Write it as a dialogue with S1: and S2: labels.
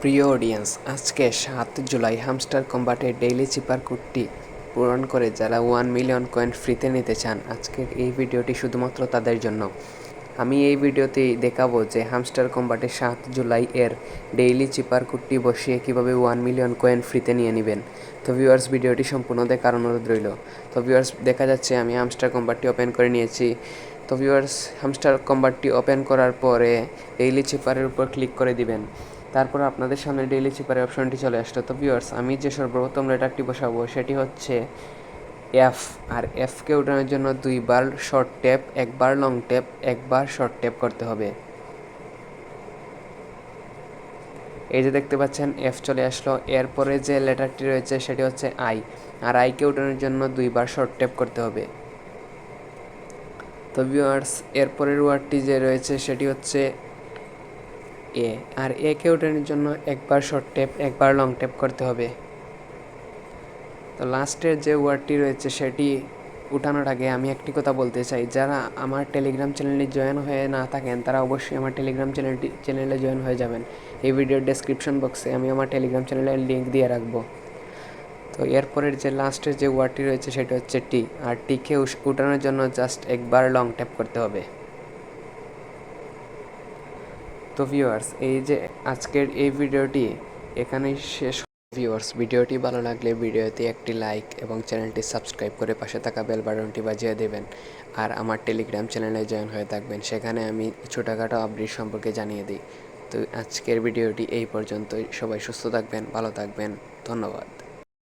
S1: প্রিয় অডিয়েন্স, আজকে 7 July hamster কম্বাটের daily চিপার কোডটি পূরণ করে যারা 1 মিলিয়ন কয়েন ফ্রিতে নিতে চান, আজকের এই ভিডিওটি শুধুমাত্র তাদের জন্য। আমি এই ভিডিওতেই দেখাবো যে হামস্টার কম্বাটের 7 জুলাই এর ডেইলি চিপার কোডটি বসিয়ে কীভাবে 1 মিলিয়ন কয়েন ফ্রিতে নিয়ে নেবেন। তো ভিউয়ার্স, ভিডিওটি সম্পূর্ণ দেখার অনুরোধ রইল। তো ভিউয়ার্স, দেখা যাচ্ছে আমি হামস্টার কম্বাটটি ওপেন করে নিয়েছি। তো ভিউয়ার্স, হামস্টার কম্বাটটি ওপেন করার পরে ডেইলি চিপারের উপর ক্লিক করে দিবেন। তারপর আপনাদের সামনে ডেইলি চিপারের অপশনটি চলে আসলো। তো ভিউয়ার্স, আমি যে সর্বপ্রথম লেটারটি বসাবো সেটি হচ্ছে এফ। আর এফকে উঠানোর জন্য 2বার শর্ট ট্যাপ, 1বার লং ট্যাপ, 1বার শর্ট ট্যাপ করতে হবে। এই যে দেখতে পাচ্ছেন এফ চলে আসলো। এরপরে যে লেটারটি রয়েছে সেটি হচ্ছে আই। আর আইকে উঠানোর জন্য 2বার শর্ট ট্যাপ করতে হবে। তো ভিউয়ার্স, এরপরের ওয়ার্ডটি যে রয়েছে সেটি হচ্ছে এ। আর একে ওঠানোর জন্য 1বার শর্ট ট্যাপ, 1বার লং ট্যাপ করতে হবে। তো লাস্টের যে ওয়ার্ডটি রয়েছে সেটি উঠানোর আগে আমি একটি কথা বলতে চাই, যারা আমার টেলিগ্রাম চ্যানেলে জয়েন হয়ে না থাকেন তারা অবশ্যই আমার টেলিগ্রাম চ্যানেলে জয়েন হয়ে যাবেন। এই ভিডিওর ডেসক্রিপশন বক্সে আমি আমার টেলিগ্রাম চ্যানেলের লিঙ্ক দিয়ে রাখবো। তো এরপরের যে লাস্টের যে ওয়ার্ডটি রয়েছে সেটা হচ্ছে টি। আর টিকে উঠানোর জন্য জাস্ট 1বার লং ট্যাপ করতে হবে। তো ভিউয়ার্স, এই যে আজকের এই ভিডিওটি এখানেই শেষ। ভিউয়ার্স, ভিডিওটি ভালো লাগলে ভিডিওতে একটি লাইক এবং চ্যানেলটি সাবস্ক্রাইব করে পাশে থাকা বেল বাটনটি বাজিয়ে দেবেন। আর আমার টেলিগ্রাম চ্যানেলে জয়েন হয়ে থাকবেন, সেখানে আমি ছোটোখাটো আপডেট সম্পর্কে জানিয়ে দিই। তো আজকের ভিডিওটি এই পর্যন্তই। সবাই সুস্থ থাকবেন, ভালো থাকবেন। ধন্যবাদ।